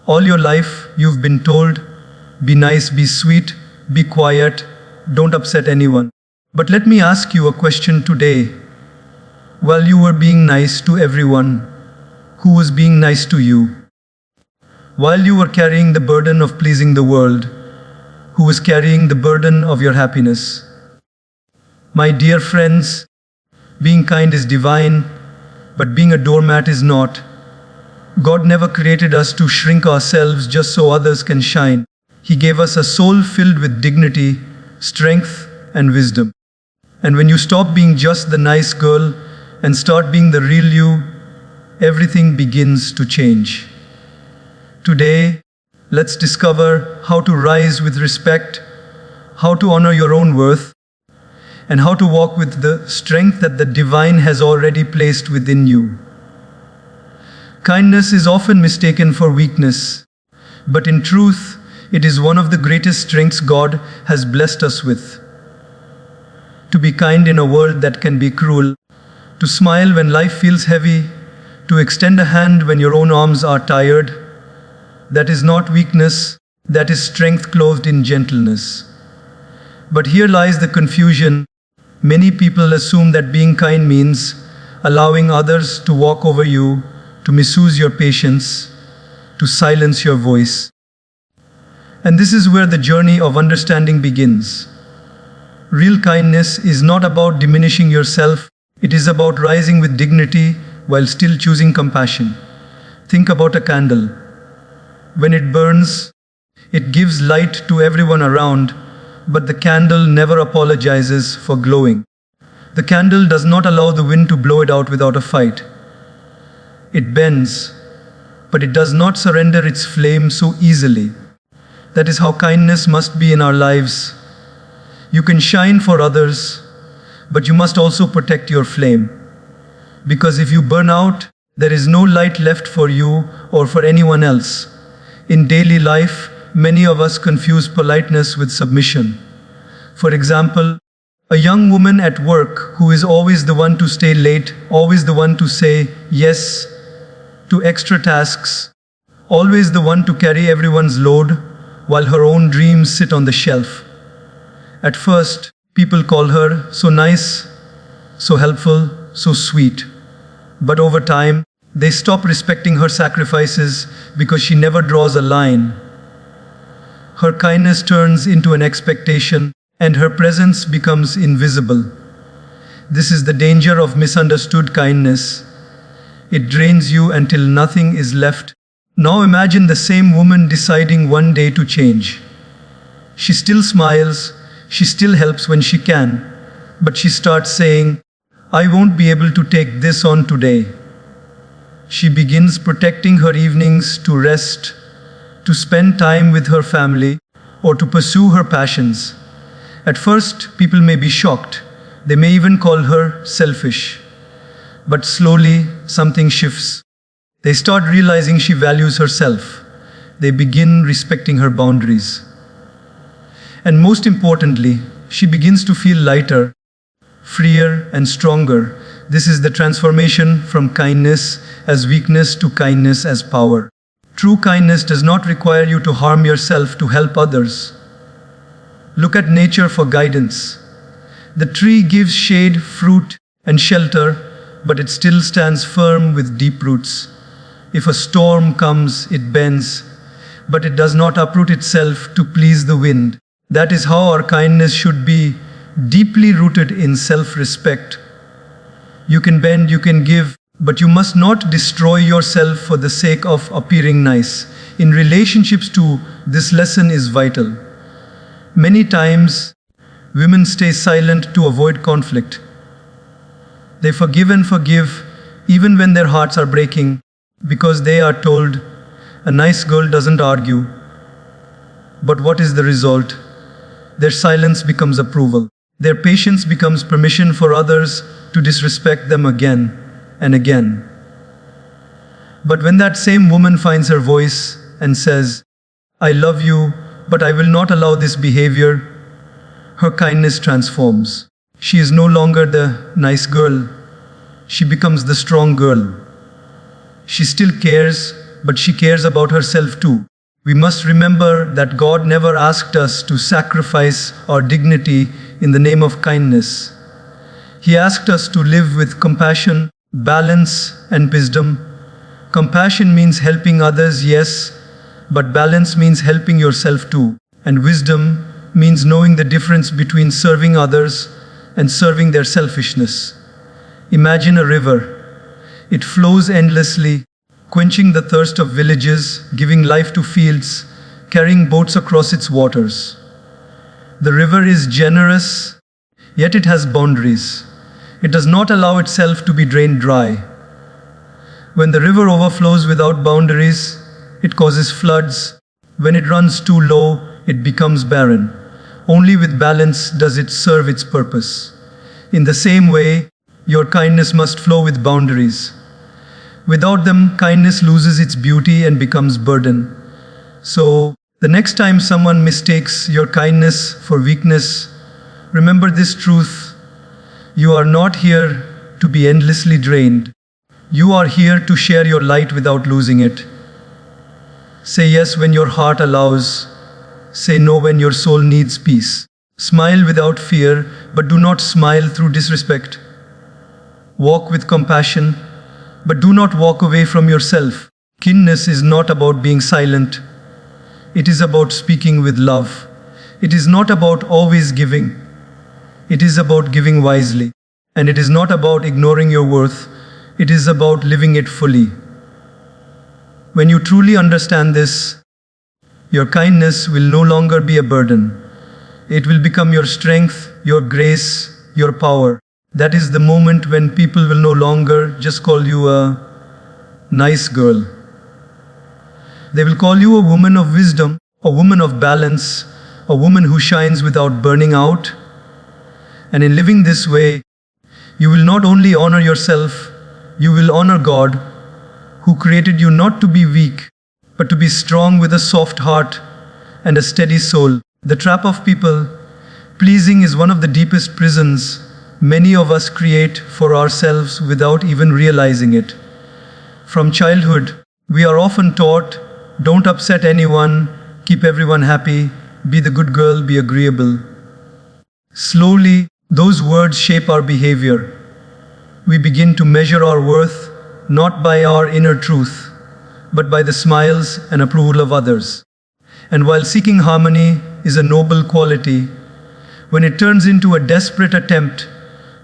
All your life, you've been told, be nice, be sweet, be quiet, don't upset anyone. But let me ask you a question today. While you were being nice to everyone, who was being nice to you? While you were carrying the burden of pleasing the world, who was carrying the burden of your happiness? My dear friends, being kind is divine, but being a doormat is not. God never created us to shrink ourselves just so others can shine. He gave us a soul filled with dignity, strength, and wisdom. And when you stop being just the nice girl and start being the real you, everything begins to change. Today, let's discover how to rise with respect, how to honor your own worth, and how to walk with the strength that the divine has already placed within you. Kindness is often mistaken for weakness, but in truth, it is one of the greatest strengths God has blessed us with. To be kind in a world that can be cruel, to smile when life feels heavy, to extend a hand when your own arms are tired, that is not weakness, that is strength clothed in gentleness. But here lies the confusion. Many people assume that being kind means allowing others to walk over you, to misuse your patience, to silence your voice. And this is where the journey of understanding begins. Real kindness is not about diminishing yourself, it is about rising with dignity while still choosing compassion. Think about a candle. When it burns, it gives light to everyone around, but the candle never apologizes for glowing. The candle does not allow the wind to blow it out without a fight. It bends, but it does not surrender its flame so easily. That is how kindness must be in our lives. You can shine for others, but you must also protect your flame. Because if you burn out, there is no light left for you or for anyone else. In daily life, many of us confuse politeness with submission. For example, a young woman at work who is always the one to stay late, always the one to say yes to extra tasks, always the one to carry everyone's load, while her own dreams sit on the shelf. At first, people call her so nice, so helpful, so sweet. But over time, they stop respecting her sacrifices because she never draws a line. Her kindness turns into an expectation, and her presence becomes invisible. This is the danger of misunderstood kindness. It drains you until nothing is left. Now imagine the same woman deciding one day to change. She still smiles, she still helps when she can, but she starts saying, I won't be able to take this on today. She begins protecting her evenings to rest, to spend time with her family, or to pursue her passions. At first, people may be shocked. They may even call her selfish. But slowly, something shifts. They start realizing she values herself. They begin respecting her boundaries. And most importantly, she begins to feel lighter, freer, and stronger. This is the transformation from kindness as weakness to kindness as power. True kindness does not require you to harm yourself to help others. Look at nature for guidance. The tree gives shade, fruit, and shelter, but it still stands firm with deep roots. If a storm comes, it bends, but it does not uproot itself to please the wind. That is how our kindness should be, deeply rooted in self-respect. You can bend, you can give, but you must not destroy yourself for the sake of appearing nice. In relationships too, this lesson is vital. Many times, women stay silent to avoid conflict. They forgive and forgive even when their hearts are breaking because they are told, a nice girl doesn't argue. But what is the result? Their silence becomes approval. Their patience becomes permission for others to disrespect them again and again. But when that same woman finds her voice and says, I love you, but I will not allow this behavior, her kindness transforms. She is no longer the nice girl. She becomes the strong girl. She still cares, but she cares about herself too. We must remember that God never asked us to sacrifice our dignity in the name of kindness. He asked us to live with compassion, balance, and wisdom. Compassion means helping others, yes, but balance means helping yourself too. And wisdom means knowing the difference between serving others and serving their selfishness. Imagine a river. It flows endlessly, quenching the thirst of villages, giving life to fields, carrying boats across its waters. The river is generous, yet it has boundaries. It does not allow itself to be drained dry. When the river overflows without boundaries, it causes floods. When it runs too low, it becomes barren. Only with balance does it serve its purpose. In the same way, your kindness must flow with boundaries. Without them, kindness loses its beauty and becomes burden. So, the next time someone mistakes your kindness for weakness, remember this truth. You are not here to be endlessly drained. You are here to share your light without losing it. Say yes when your heart allows. Say no when your soul needs peace. Smile without fear, but do not smile through disrespect. Walk with compassion, but do not walk away from yourself. Kindness is not about being silent. It is about speaking with love. It is not about always giving. It is about giving wisely. And it is not about ignoring your worth. It is about living it fully. When you truly understand this, your kindness will no longer be a burden. It will become your strength, your grace, your power. That is the moment when people will no longer just call you a nice girl. They will call you a woman of wisdom, a woman of balance, a woman who shines without burning out. And in living this way, you will not only honor yourself, you will honor God, who created you not to be weak, but to be strong with a soft heart and a steady soul. The trap of people pleasing is one of the deepest prisons many of us create for ourselves without even realizing it. From childhood, we are often taught, don't upset anyone, keep everyone happy, be the good girl, be agreeable. Slowly, those words shape our behavior. We begin to measure our worth not by our inner truth, but by the smiles and approval of others. And while seeking harmony is a noble quality, when it turns into a desperate attempt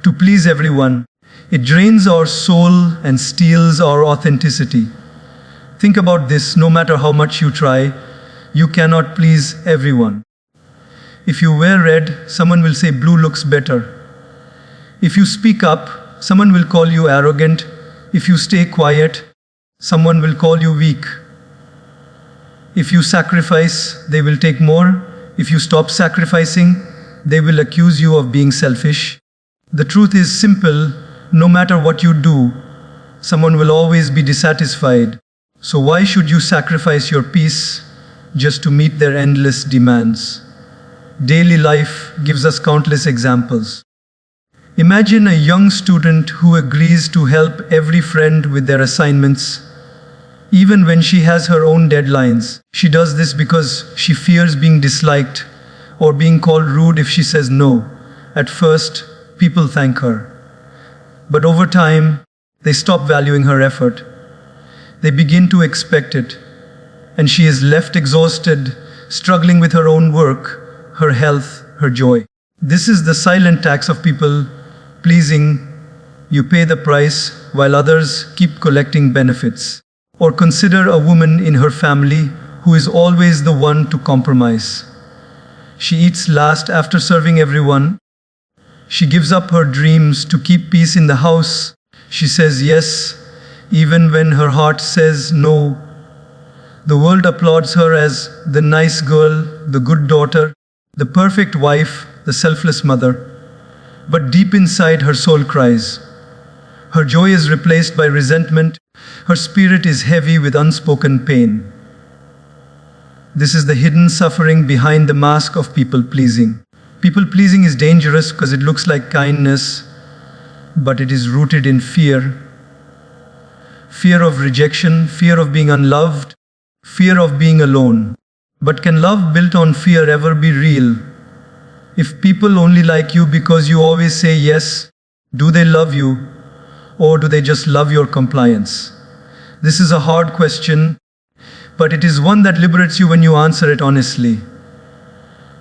to please everyone, it drains our soul and steals our authenticity. Think about this, no matter how much you try, you cannot please everyone. If you wear red, someone will say blue looks better. If you speak up, someone will call you arrogant. If you stay quiet, someone will call you weak. If you sacrifice, they will take more. If you stop sacrificing, they will accuse you of being selfish. The truth is simple, no matter what you do, someone will always be dissatisfied. So why should you sacrifice your peace just to meet their endless demands? Daily life gives us countless examples. Imagine a young student who agrees to help every friend with their assignments, even when she has her own deadlines. She does this because she fears being disliked or being called rude if she says no. At first, people thank her. But over time, they stop valuing her effort. They begin to expect it, and she is left exhausted, struggling with her own work, her health, her joy. This is the silent tax of people pleasing. You pay the price while others keep collecting benefits. Or consider a woman in her family who is always the one to compromise. She eats last after serving everyone. She gives up her dreams to keep peace in the house. She says yes, even when her heart says no. The world applauds her as the nice girl, the good daughter, the perfect wife, the selfless mother. But deep inside, her soul cries. Her joy is replaced by resentment. Her spirit is heavy with unspoken pain. This is the hidden suffering behind the mask of people-pleasing. People-pleasing is dangerous because it looks like kindness, but it is rooted in fear. fear of rejection, fear of being unloved, fear of being alone. But can love built on fear ever be real? If people only like you because you always say yes, do they love you? Or do they just love your compliance? This is a hard question, but it is one that liberates you when you answer it honestly.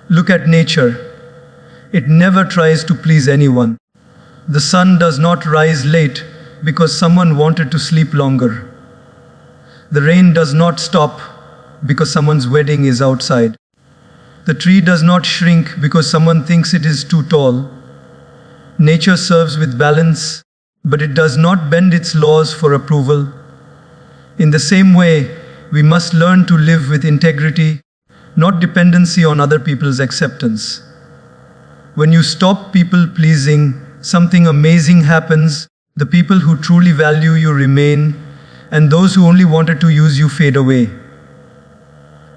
Look at nature. It never tries to please anyone. The sun does not rise late because someone wanted to sleep longer. The rain does not stop because someone's wedding is outside. The tree does not shrink because someone thinks it is too tall. Nature serves with balance, but it does not bend its laws for approval. In the same way, we must learn to live with integrity, not dependency on other people's acceptance. When you stop people pleasing, something amazing happens. The people who truly value you remain, and those who only wanted to use you fade away.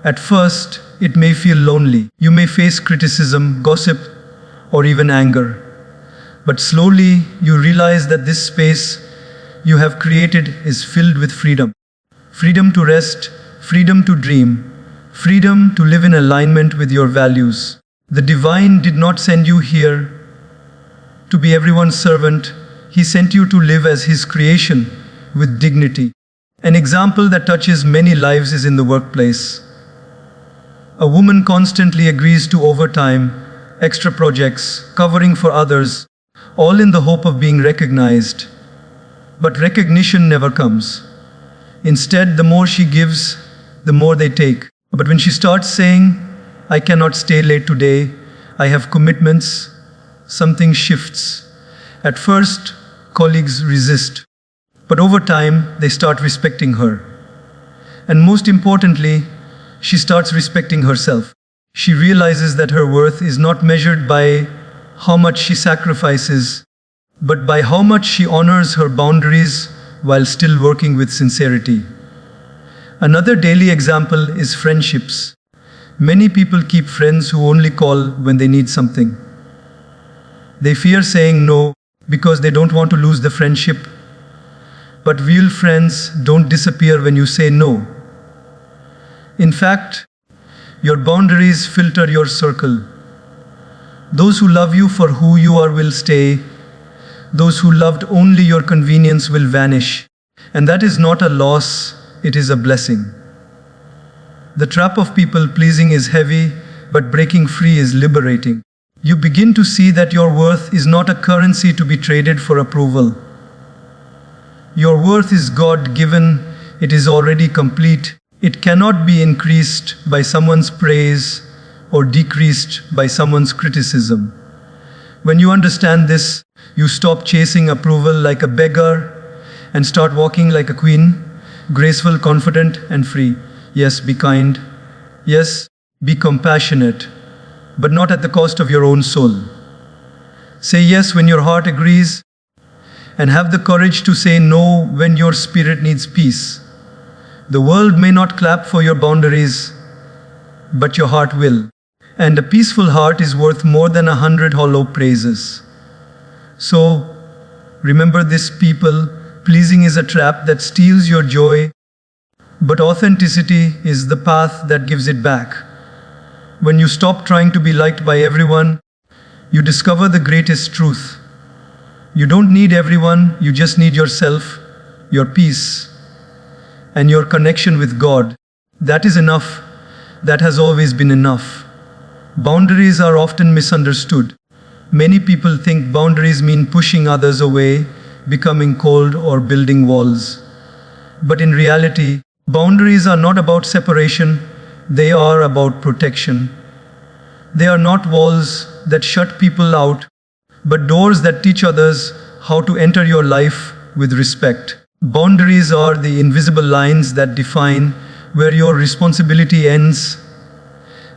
At first, it may feel lonely. You may face criticism, gossip, or even anger. But slowly, you realize that this space you have created is filled with freedom. Freedom to rest, freedom to dream, freedom to live in alignment with your values. The divine did not send you here to be everyone's servant. He sent you to live as His creation with dignity. An example that touches many lives is in the workplace. A woman constantly agrees to overtime, extra projects, covering for others, all in the hope of being recognized. But recognition never comes. Instead, the more she gives, the more they take. But when she starts saying, "I cannot stay late today, I have commitments," something shifts. At first, colleagues resist. But over time, they start respecting her. And most importantly, she starts respecting herself. She realizes that her worth is not measured by how much she sacrifices, but by how much she honors her boundaries while still working with sincerity. Another daily example is friendships. Many people keep friends who only call when they need something. They fear saying no because they don't want to lose the friendship. But real friends don't disappear when you say no. In fact, your boundaries filter your circle. Those who love you for who you are will stay. Those who loved only your convenience will vanish. And that is not a loss, it is a blessing. The trap of people pleasing is heavy, but breaking free is liberating. You begin to see that your worth is not a currency to be traded for approval. Your worth is God-given, it is already complete. It cannot be increased by someone's praise or decreased by someone's criticism. When you understand this, you stop chasing approval like a beggar and start walking like a queen, graceful, confident, and free. Yes, be kind. Yes, be compassionate, but not at the cost of your own soul. Say yes when your heart agrees, and have the courage to say no when your spirit needs peace. The world may not clap for your boundaries, but your heart will. And a peaceful heart is worth more than 100 hollow praises. So, remember this, people. Pleasing is a trap that steals your joy, but authenticity is the path that gives it back. When you stop trying to be liked by everyone, you discover the greatest truth. You don't need everyone, you just need yourself, your peace, and your connection with God. That is enough. That has always been enough. Boundaries are often misunderstood. Many people think boundaries mean pushing others away, becoming cold, or building walls. But in reality, boundaries are not about separation, they are about protection. They are not walls that shut people out, but doors that teach others how to enter your life with respect. Boundaries are the invisible lines that define where your responsibility ends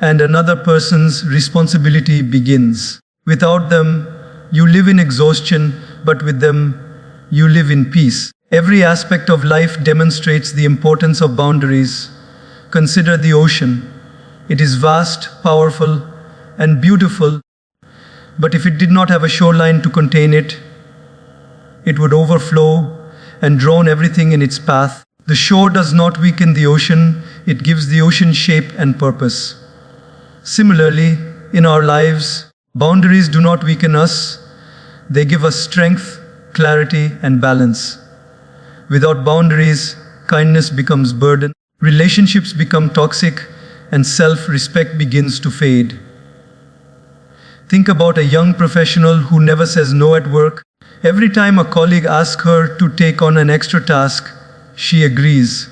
and another person's responsibility begins. Without them, you live in exhaustion, but with them, you live in peace. Every aspect of life demonstrates the importance of boundaries. Consider the ocean. It is vast, powerful, and beautiful, but if it did not have a shoreline to contain it, it would overflow and drawn everything in its path. The shore does not weaken the ocean, it gives the ocean shape and purpose. Similarly, in our lives, boundaries do not weaken us, they give us strength, clarity, and balance. Without boundaries, kindness becomes burden, relationships become toxic, and self-respect begins to fade. Think about a young professional who never says no at work. Every time a colleague asks her to take on an extra task, she agrees.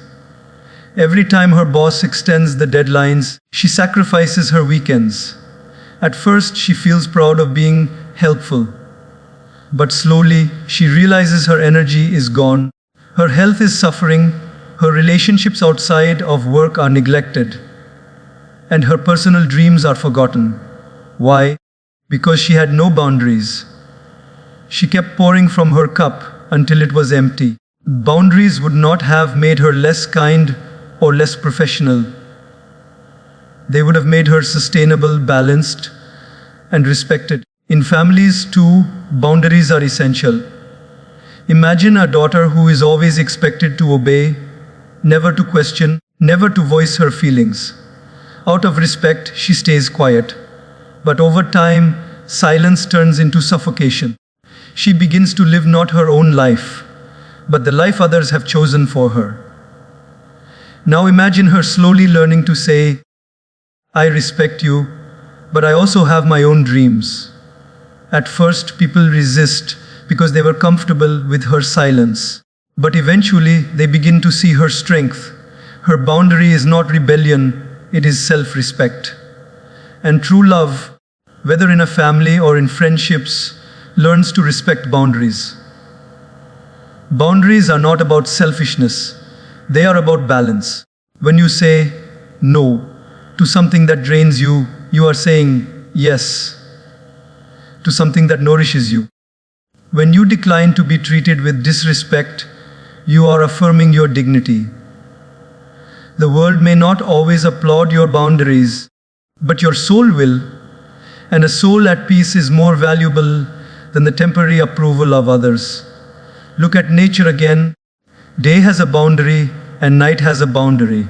Every time her boss extends the deadlines, she sacrifices her weekends. At first, she feels proud of being helpful. But slowly, she realizes her energy is gone, her health is suffering, her relationships outside of work are neglected, and her personal dreams are forgotten. Why? Because she had no boundaries. She kept pouring from her cup until it was empty. Boundaries would not have made her less kind or less professional. They would have made her sustainable, balanced, and respected. In families too, boundaries are essential. Imagine a daughter who is always expected to obey, never to question, never to voice her feelings. Out of respect, she stays quiet. But over time, silence turns into suffocation. She begins to live not her own life, but the life others have chosen for her. Now imagine her slowly learning to say, "I respect you, but I also have my own dreams." At first, people resist because they were comfortable with her silence. But eventually, they begin to see her strength. Her boundary is not rebellion, it is self-respect. And true love, whether in a family or in friendships, learns to respect boundaries. Boundaries are not about selfishness, they are about balance. When you say no to something that drains you, you are saying yes to something that nourishes you. When you decline to be treated with disrespect, you are affirming your dignity. The world may not always applaud your boundaries, but your soul will, and a soul at peace is more valuable than the temporary approval of others. Look at nature again. Day has a boundary and night has a boundary.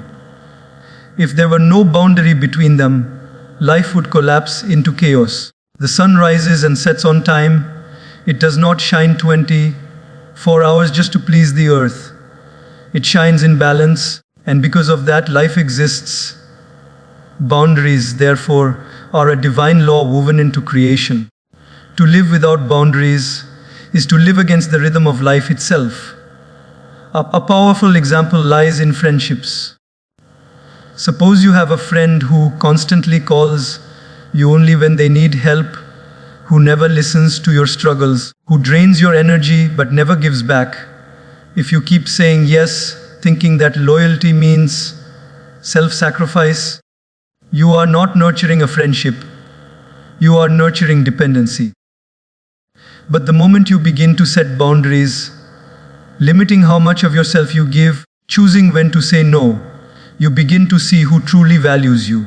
If there were no boundary between them, life would collapse into chaos. The sun rises and sets on time. It does not shine 24 hours just to please the earth. It shines in balance, and because of that, life exists. Boundaries, therefore, are a divine law woven into creation. To live without boundaries is to live against the rhythm of life itself. A powerful example lies in friendships. Suppose you have a friend who constantly calls you only when they need help, who never listens to your struggles, who drains your energy but never gives back. If you keep saying yes, thinking that loyalty means self-sacrifice, you are not nurturing a friendship, you are nurturing dependency. But the moment you begin to set boundaries, limiting how much of yourself you give, choosing when to say no, you begin to see who truly values you.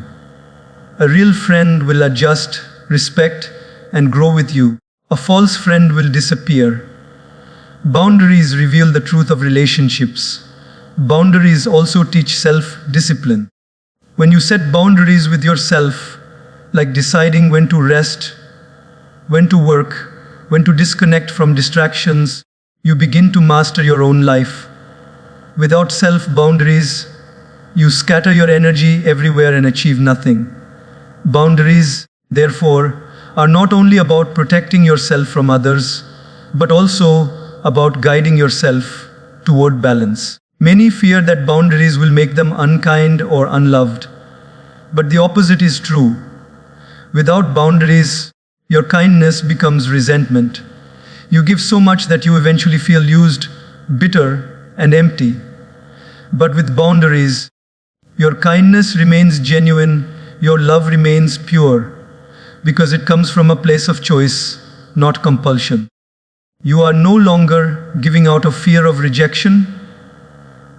A real friend will adjust, respect, and grow with you. A false friend will disappear. Boundaries reveal the truth of relationships. Boundaries also teach self-discipline. When you set boundaries with yourself, like deciding when to rest, when to work, when to disconnect from distractions, you begin to master your own life. Without self-boundaries, you scatter your energy everywhere and achieve nothing. Boundaries, therefore, are not only about protecting yourself from others, but also about guiding yourself toward balance. Many fear that boundaries will make them unkind or unloved, but the opposite is true. Without boundaries, your kindness becomes resentment. You give so much that you eventually feel used, bitter, and empty. But with boundaries, your kindness remains genuine, your love remains pure, because it comes from a place of choice, not compulsion. You are no longer giving out of fear of rejection,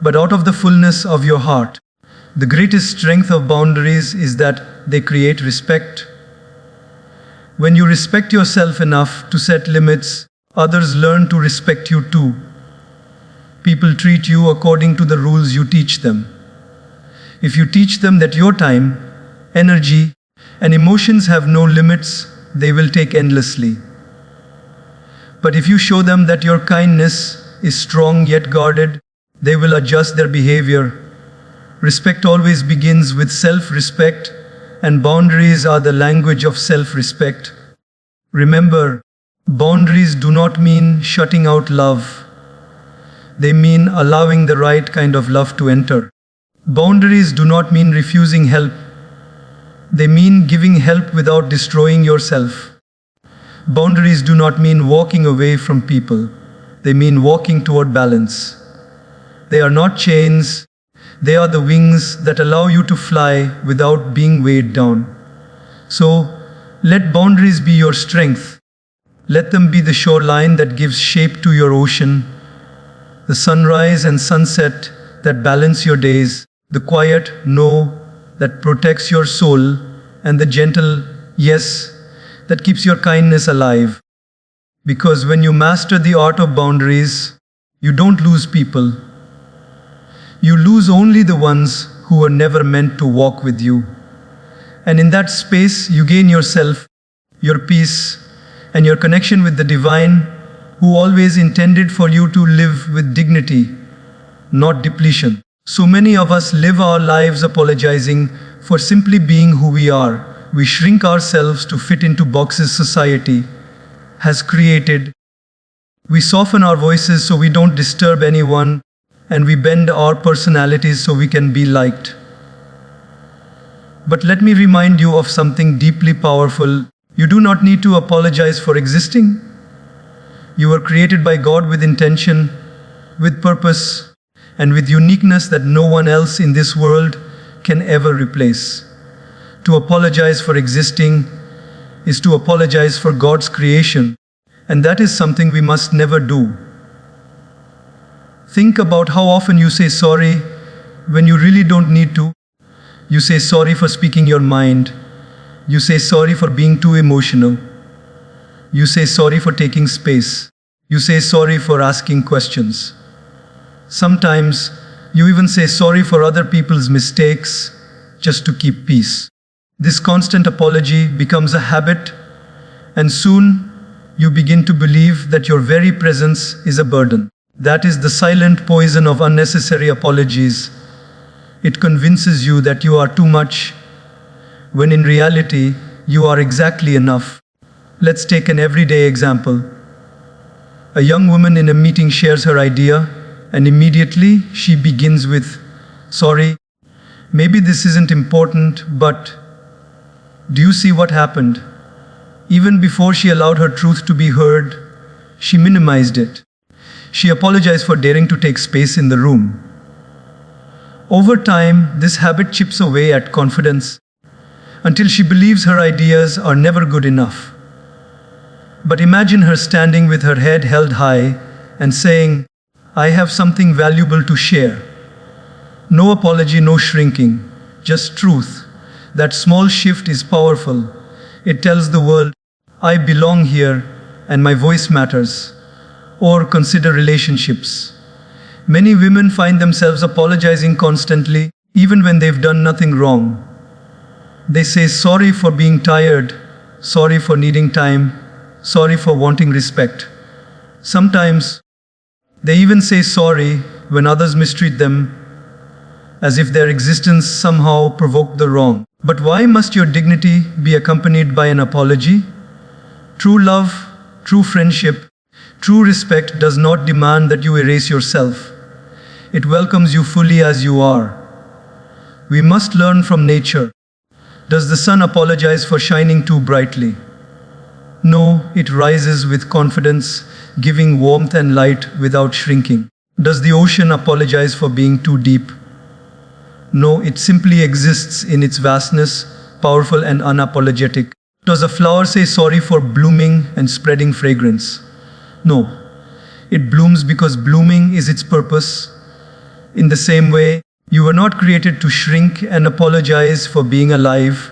but out of the fullness of your heart. The greatest strength of boundaries is that they create respect. When you respect yourself enough to set limits, others learn to respect you too. People treat you according to the rules you teach them. If you teach them that your time, energy, and emotions have no limits, they will take endlessly. But if you show them that your kindness is strong yet guarded, they will adjust their behavior. Respect always begins with self-respect, and boundaries are the language of self-respect. Remember, boundaries do not mean shutting out love. They mean allowing the right kind of love to enter. Boundaries do not mean refusing help. They mean giving help without destroying yourself. Boundaries do not mean walking away from people. They mean walking toward balance. They are not chains. They are the wings that allow you to fly without being weighed down. So, let boundaries be your strength. Let them be the shoreline that gives shape to your ocean, the sunrise and sunset that balance your days, the quiet no that protects your soul, and the gentle yes that keeps your kindness alive. Because when you master the art of boundaries, you don't lose people. You lose only the ones who were never meant to walk with you. And in that space, you gain yourself, your peace, and your connection with the divine, who always intended for you to live with dignity, not depletion. So many of us live our lives apologizing for simply being who we are. We shrink ourselves to fit into boxes society has created. We soften our voices so we don't disturb anyone, and we bend our personalities so we can be liked. But let me remind you of something deeply powerful. You do not need to apologize for existing. You were created by God with intention, with purpose, and with uniqueness that no one else in this world can ever replace. To apologize for existing is to apologize for God's creation, and that is something we must never do. Think about how often you say sorry when you really don't need to. You say sorry for speaking your mind. You say sorry for being too emotional. You say sorry for taking space. You say sorry for asking questions. Sometimes you even say sorry for other people's mistakes just to keep peace. This constant apology becomes a habit, and soon you begin to believe that your very presence is a burden. That is the silent poison of unnecessary apologies. It convinces you that you are too much, when in reality, you are exactly enough. Let's take an everyday example. A young woman in a meeting shares her idea, and immediately she begins with, "Sorry, maybe this isn't important, but..." Do you see what happened? Even before she allowed her truth to be heard, she minimized it. She apologized for daring to take space in the room. Over time, this habit chips away at confidence until she believes her ideas are never good enough. But imagine her standing with her head held high and saying, "I have something valuable to share." No apology, no shrinking, just truth. That small shift is powerful. It tells the world, "I belong here and my voice matters." Or consider relationships. Many women find themselves apologizing constantly, even when they've done nothing wrong. They say sorry for being tired, sorry for needing time, sorry for wanting respect. Sometimes they even say sorry when others mistreat them, as if their existence somehow provoked the wrong. But why must your dignity be accompanied by an apology? True love, true friendship, true respect does not demand that you erase yourself. It welcomes you fully as you are. We must learn from nature. Does the sun apologize for shining too brightly? No, it rises with confidence, giving warmth and light without shrinking. Does the ocean apologize for being too deep? No, it simply exists in its vastness, powerful and unapologetic. Does a flower say sorry for blooming and spreading fragrance? No, it blooms because blooming is its purpose. In the same way, you were not created to shrink and apologize for being alive.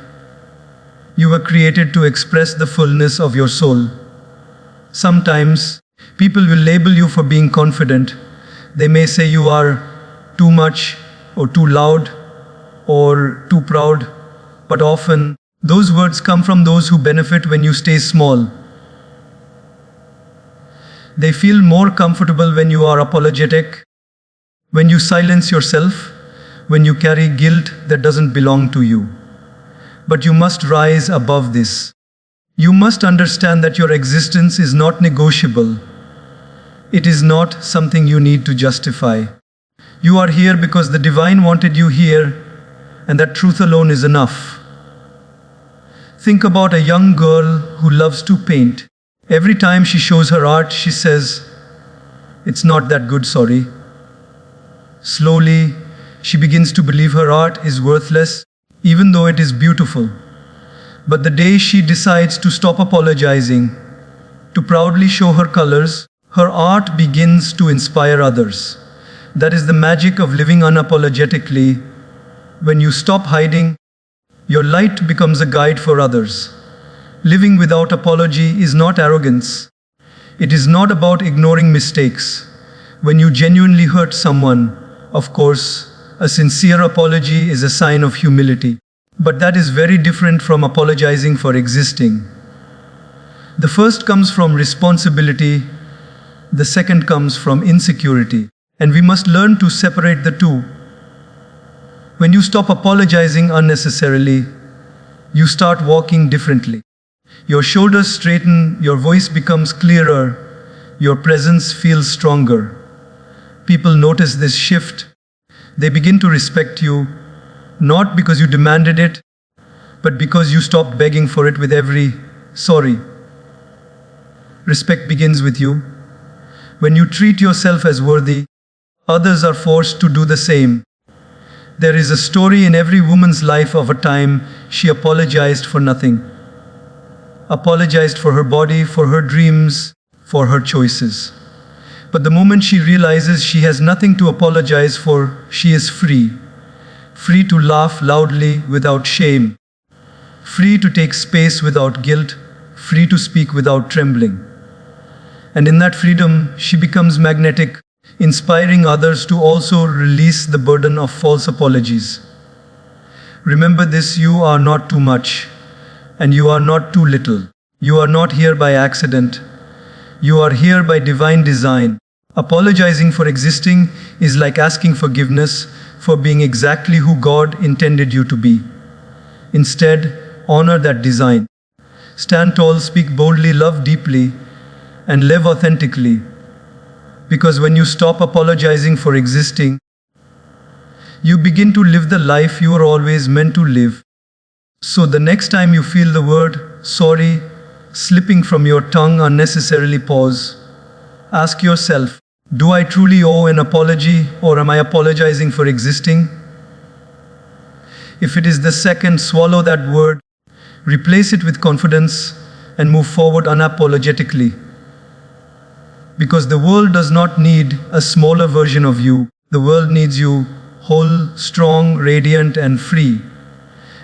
You were created to express the fullness of your soul. Sometimes, people will label you for being confident. They may say you are too much or too loud or too proud, but often those words come from those who benefit when you stay small. They feel more comfortable when you are apologetic, when you silence yourself, when you carry guilt that doesn't belong to you. But you must rise above this. You must understand that your existence is not negotiable. It is not something you need to justify. You are here because the divine wanted you here, and that truth alone is enough. Think about a young girl who loves to paint. Every time she shows her art, she says, "It's not that good, sorry." Slowly, she begins to believe her art is worthless, even though it is beautiful. But the day she decides to stop apologizing, to proudly show her colors, her art begins to inspire others. That is the magic of living unapologetically. When you stop hiding, your light becomes a guide for others. Living without apology is not arrogance. It is not about ignoring mistakes. When you genuinely hurt someone, of course, a sincere apology is a sign of humility. But that is very different from apologizing for existing. The first comes from responsibility, the second comes from insecurity. And we must learn to separate the two. When you stop apologizing unnecessarily, you start walking differently. Your shoulders straighten, your voice becomes clearer, your presence feels stronger. People notice this shift. They begin to respect you, not because you demanded it, but because you stopped begging for it with every sorry. Respect begins with you. When you treat yourself as worthy, others are forced to do the same. There is a story in every woman's life of a time she apologized for nothing. Apologized for her body, for her dreams, for her choices. But the moment she realizes she has nothing to apologize for, she is free. Free to laugh loudly without shame. Free to take space without guilt. Free to speak without trembling. And in that freedom, she becomes magnetic, inspiring others to also release the burden of false apologies. Remember this: you are not too much, and you are not too little. You are not here by accident. You are here by divine design. Apologizing for existing is like asking forgiveness for being exactly who God intended you to be. Instead, honor that design. Stand tall, speak boldly, love deeply, and live authentically. Because when you stop apologizing for existing, you begin to live the life you are always meant to live. So the next time you feel the word sorry slipping from your tongue unnecessarily, pause. Ask yourself, do I truly owe an apology, or am I apologizing for existing? If it is the second, swallow that word, replace it with confidence, and move forward unapologetically. Because the world does not need a smaller version of you. The world needs you whole, strong, radiant, and free.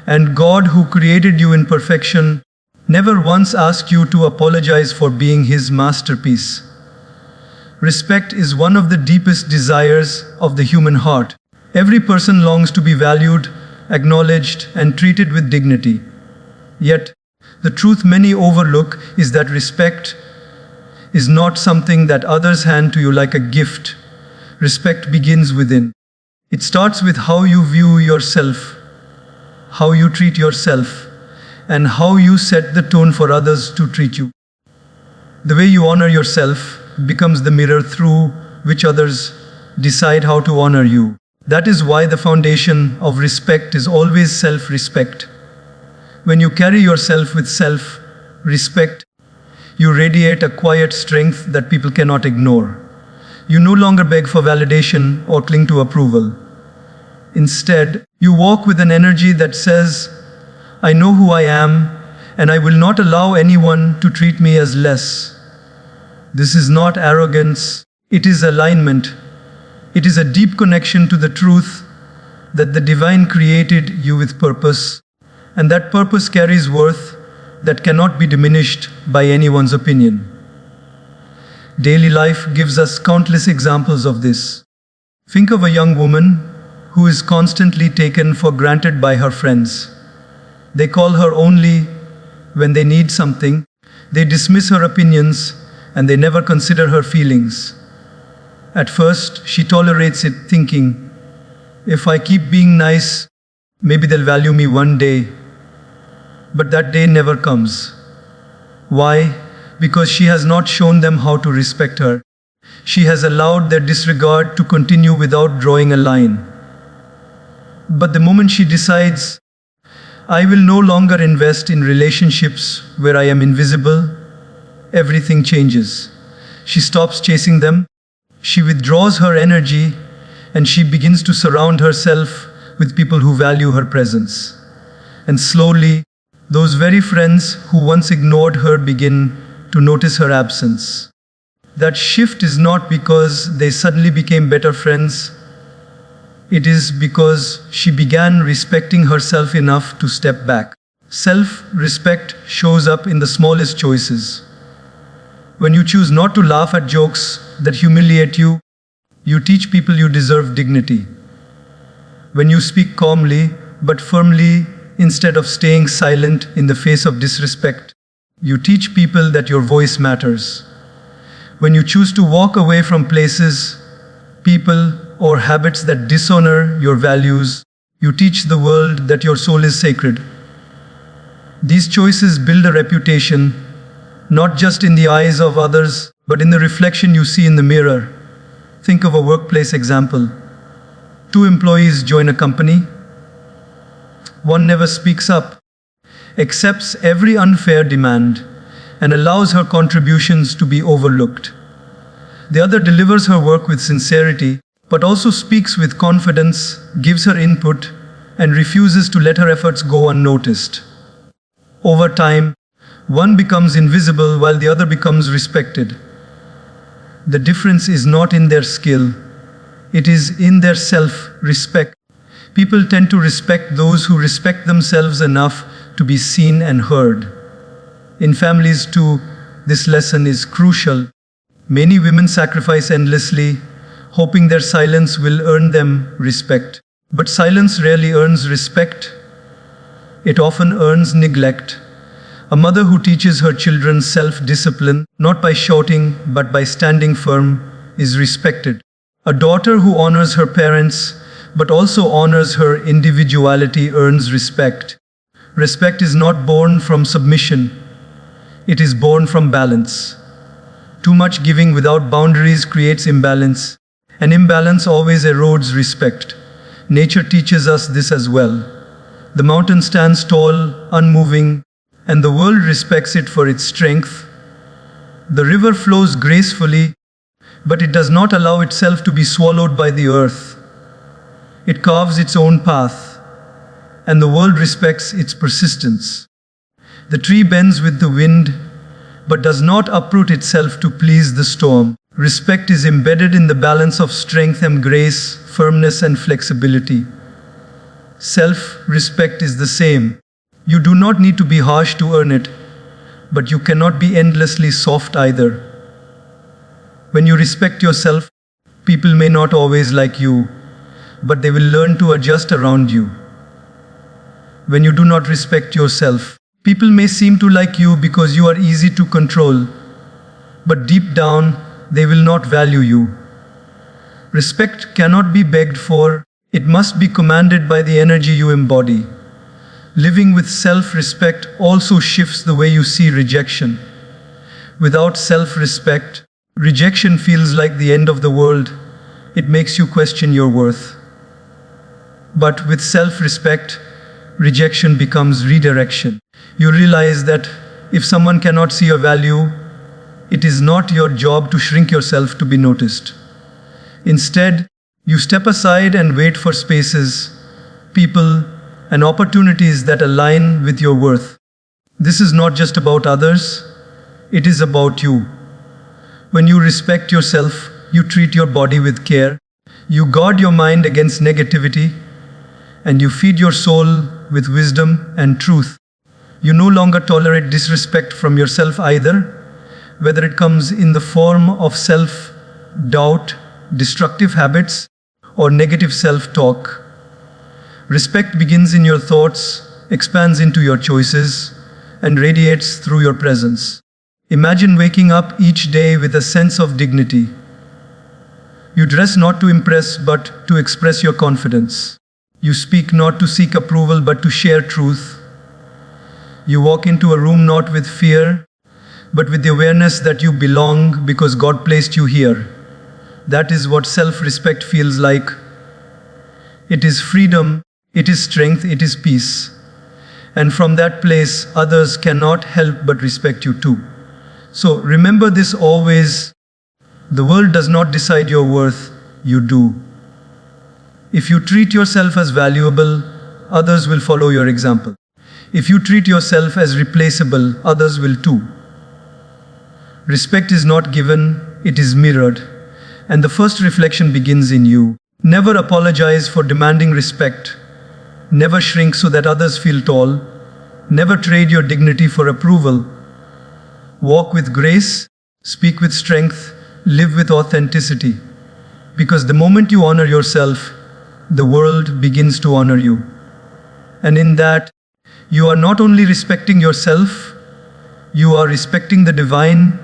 And God, who created you in perfection, never once asked you to apologize for being His masterpiece. Respect is one of the deepest desires of the human heart. Every person longs to be valued, acknowledged, and treated with dignity. Yet, the truth many overlook is that respect is not something that others hand to you like a gift. Respect begins within. It starts with how you view yourself, how you treat yourself, and how you set the tone for others to treat you. The way you honor yourself becomes the mirror through which others decide how to honor you. That is why the foundation of respect is always self-respect. When you carry yourself with self-respect, you radiate a quiet strength that people cannot ignore. You no longer beg for validation or cling to approval. Instead, you walk with an energy that says, I know who I am, and I will not allow anyone to treat me as less. This is not arrogance, it is alignment. It is a deep connection to the truth that the divine created you with purpose, and that purpose carries worth that cannot be diminished by anyone's opinion. Daily life gives us countless examples of this. Think of a young woman who is constantly taken for granted by her friends. They call her only when they need something, they dismiss her opinions, and they never consider her feelings. At first, she tolerates it, thinking, if I keep being nice, maybe they'll value me one day. But that day never comes. Why? Because she has not shown them how to respect her. She has allowed their disregard to continue without drawing a line. But the moment she decides, I will no longer invest in relationships where I am invisible, everything changes. She stops chasing them, she withdraws her energy, and she begins to surround herself with people who value her presence. And slowly, those very friends who once ignored her begin to notice her absence. That shift is not because they suddenly became better friends. It is because she began respecting herself enough to step back. Self-respect shows up in the smallest choices. When you choose not to laugh at jokes that humiliate you, you teach people you deserve dignity. When you speak calmly but firmly instead of staying silent in the face of disrespect, you teach people that your voice matters. When you choose to walk away from places, people, or habits that dishonor your values, you teach the world that your soul is sacred. These choices build a reputation, not just in the eyes of others, but in the reflection you see in the mirror. Think of a workplace example. 2 employees join a company. One never speaks up, accepts every unfair demand, and allows her contributions to be overlooked. The other delivers her work with sincerity, but also speaks with confidence, gives her input, and refuses to let her efforts go unnoticed. Over time, one becomes invisible while the other becomes respected. The difference is not in their skill, it is in their self-respect. People tend to respect those who respect themselves enough to be seen and heard. In families too, this lesson is crucial. Many women sacrifice endlessly, hoping their silence will earn them respect. But silence rarely earns respect. It often earns neglect. A mother who teaches her children self-discipline, not by shouting but by standing firm, is respected. A daughter who honors her parents but also honors her individuality earns respect. Respect is not born from submission. It is born from balance. Too much giving without boundaries creates imbalance, and imbalance always erodes respect. Nature teaches us this as well. The mountain stands tall, unmoving, and the world respects it for its strength. The river flows gracefully, but it does not allow itself to be swallowed by the earth. It carves its own path, and the world respects its persistence. The tree bends with the wind, but does not uproot itself to please the storm. Respect is embedded in the balance of strength and grace, firmness and flexibility. Self-respect is the same. You do not need to be harsh to earn it, but you cannot be endlessly soft either. When you respect yourself, people may not always like you, but they will learn to adjust around you. When you do not respect yourself, people may seem to like you because you are easy to control, but deep down, they will not value you. Respect cannot be begged for, it must be commanded by the energy you embody. Living with self-respect also shifts the way you see rejection. Without self-respect, rejection feels like the end of the world. It makes you question your worth. But with self-respect, rejection becomes redirection. You realize that if someone cannot see your value, it is not your job to shrink yourself to be noticed. Instead, you step aside and wait for spaces, people, and opportunities that align with your worth. This is not just about others, it is about you. When you respect yourself, you treat your body with care, you guard your mind against negativity, and you feed your soul with wisdom and truth. You no longer tolerate disrespect from yourself either, whether it comes in the form of self-doubt, destructive habits, or negative self-talk. Respect begins in your thoughts, expands into your choices, and radiates through your presence. Imagine waking up each day with a sense of dignity. You dress not to impress but to express your confidence. You speak not to seek approval but to share truth. You walk into a room not with fear but with the awareness that you belong because God placed you here. That is what self-respect feels like. It is freedom, it is strength, it is peace. And from that place, others cannot help but respect you too. So remember this always. The world does not decide your worth, you do. If you treat yourself as valuable, others will follow your example. If you treat yourself as replaceable, others will too. Respect is not given, it is mirrored. And the first reflection begins in you. Never apologize for demanding respect. Never shrink so that others feel tall. Never trade your dignity for approval. Walk with grace, speak with strength, live with authenticity. Because the moment you honor yourself, the world begins to honor you. And in that, you are not only respecting yourself, you are respecting the divine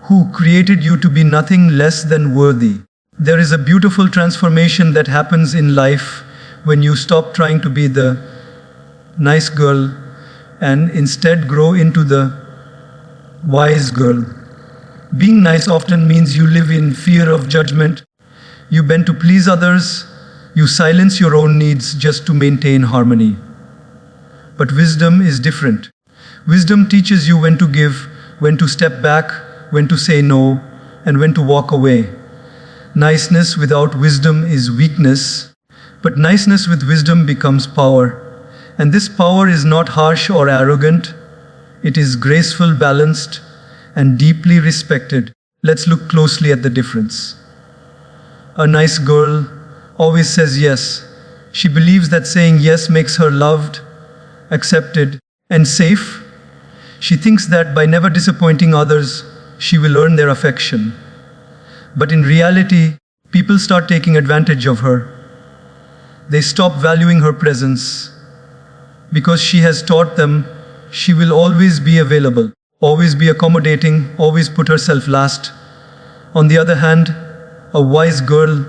who created you to be nothing less than worthy. There is a beautiful transformation that happens in life when you stop trying to be the nice girl and instead grow into the wise girl. Being nice often means you live in fear of judgment. You bend to please others. You silence your own needs just to maintain harmony. But wisdom is different. Wisdom teaches you when to give, when to step back, when to say no, and when to walk away. Niceness without wisdom is weakness, but niceness with wisdom becomes power. And this power is not harsh or arrogant. It is graceful, balanced, and deeply respected. Let's look closely at the difference. A nice girl always says yes. She believes that saying yes makes her loved, accepted, and safe. She thinks that by never disappointing others, she will earn their affection. But in reality, people start taking advantage of her. They stop valuing her presence because she has taught them she will always be available, always be accommodating, always put herself last. On the other hand, a wise girl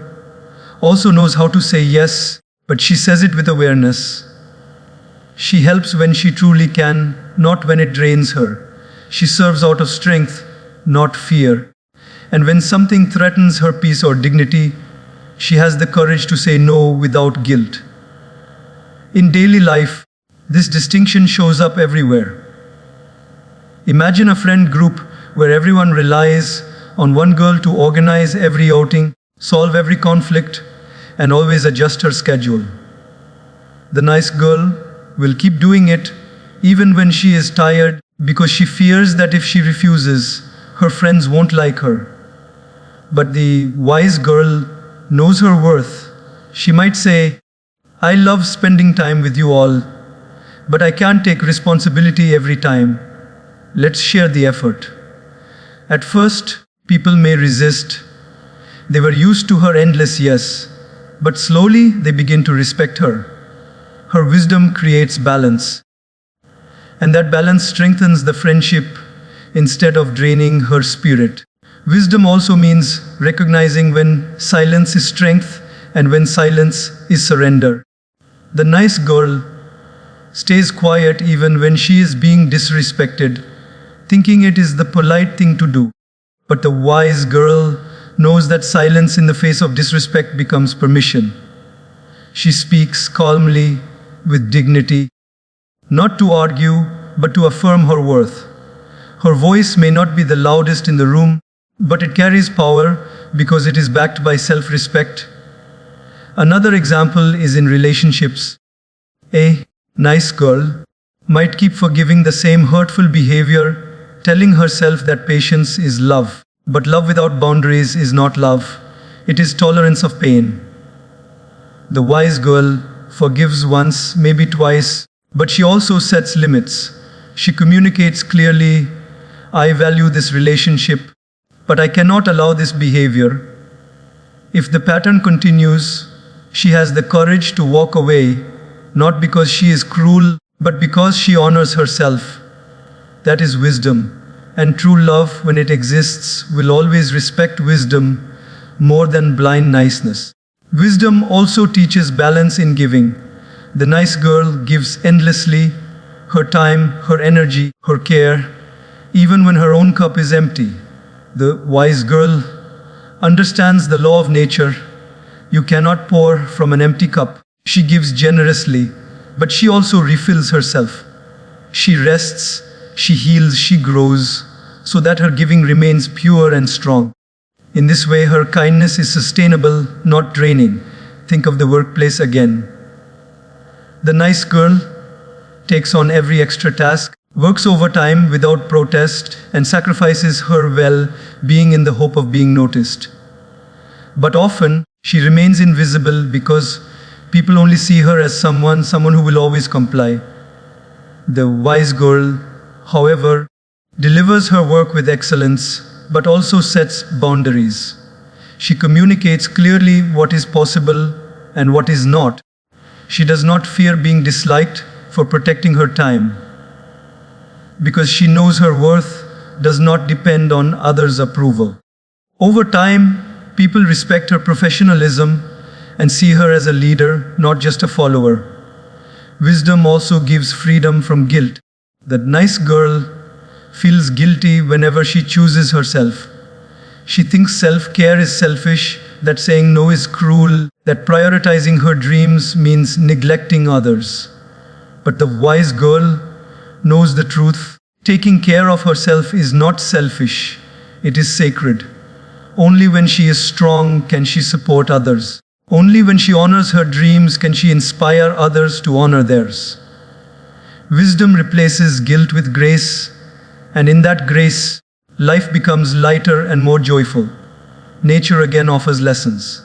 also knows how to say yes, but she says it with awareness. She helps when she truly can, not when it drains her. She serves out of strength, not fear. And when something threatens her peace or dignity, she has the courage to say no without guilt. In daily life, this distinction shows up everywhere. Imagine a friend group where everyone relies on one girl to organize every outing, solve every conflict, and always adjust her schedule. The nice girl will keep doing it even when she is tired because she fears that if she refuses, her friends won't like her. But the wise girl knows her worth. She might say, I love spending time with you all, but I can't take responsibility every time. Let's share the effort. At first, people may resist. They were used to her endless yes, but slowly they begin to respect her. Her wisdom creates balance, and that balance strengthens the friendship instead of draining her spirit. Wisdom also means recognizing when silence is strength and when silence is surrender. The nice girl stays quiet even when she is being disrespected, thinking it is the polite thing to do. But the wise girl knows that silence in the face of disrespect becomes permission. She speaks calmly, with dignity, not to argue, but to affirm her worth. Her voice may not be the loudest in the room, but it carries power because it is backed by self-respect. Another example is in relationships. A nice girl might keep forgiving the same hurtful behavior, telling herself that patience is love. But love without boundaries is not love. It is tolerance of pain. The wise girl forgives once, maybe twice, but she also sets limits. She communicates clearly, I value this relationship, but I cannot allow this behavior. If the pattern continues, she has the courage to walk away, not because she is cruel, but because she honors herself. That is wisdom. And true love, when it exists, will always respect wisdom more than blind niceness. Wisdom also teaches balance in giving. The nice girl gives endlessly, her time, her energy, her care, even when her own cup is empty. The wise girl understands the law of nature. You cannot pour from an empty cup. She gives generously, but she also refills herself. She rests, she heals, she grows, so that her giving remains pure and strong. In this way, her kindness is sustainable, not draining. Think of the workplace again. The nice girl takes on every extra task, works overtime without protest, and sacrifices her well-being in the hope of being noticed. But often, she remains invisible because people only see her as someone who will always comply. The wise girl, however, delivers her work with excellence, but also sets boundaries. She communicates clearly what is possible and what is not. She does not fear being disliked for protecting her time, because she knows her worth does not depend on others' approval. Over time, people respect her professionalism and see her as a leader, not just a follower. Wisdom also gives freedom from guilt. The nice girl feels guilty whenever she chooses herself. She thinks self-care is selfish, that saying no is cruel, that prioritizing her dreams means neglecting others. But the wise girl knows the truth. Taking care of herself is not selfish, it is sacred. Only when she is strong can she support others. Only when she honors her dreams can she inspire others to honor theirs. Wisdom replaces guilt with grace, and in that grace, life becomes lighter and more joyful. Nature again offers lessons.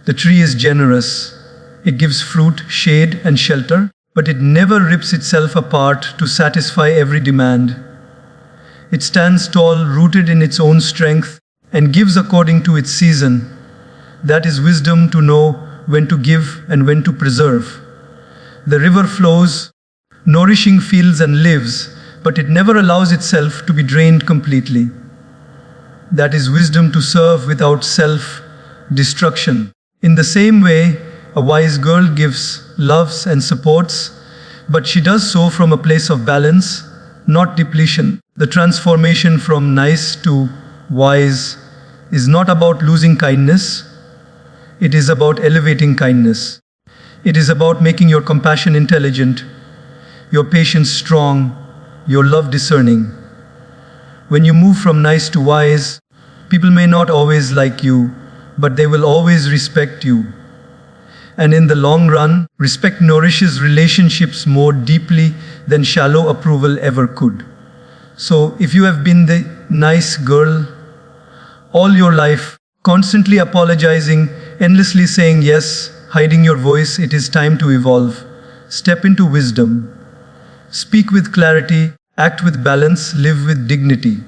The tree is generous. It gives fruit, shade, and shelter, but it never rips itself apart to satisfy every demand. It stands tall, rooted in its own strength, and gives according to its season. That is wisdom, to know when to give and when to preserve. The river flows, nourishing fields and lives, but it never allows itself to be drained completely. That is wisdom, to serve without self-destruction. In the same way, a wise girl gives, loves, and supports, but she does so from a place of balance, not depletion. The transformation from nice to wise is not about losing kindness. It is about elevating kindness. It is about making your compassion intelligent, your patience strong, your love discerning. When you move from nice to wise, people may not always like you, but they will always respect you. And in the long run, respect nourishes relationships more deeply than shallow approval ever could. So if you have been the nice girl all your life, constantly apologizing, endlessly saying yes, hiding your voice, it is time to evolve. Step into wisdom. Speak with clarity, act with balance, live with dignity.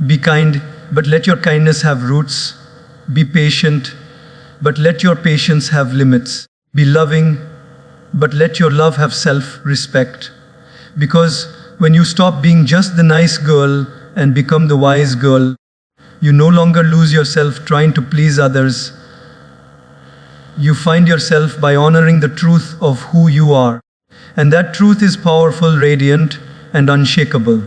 Be kind, but let your kindness have roots. Be patient, but let your patience have limits. Be loving, but let your love have self-respect. Because when you stop being just the nice girl and become the wise girl, you no longer lose yourself trying to please others. You find yourself by honoring the truth of who you are. And that truth is powerful, radiant, and unshakable.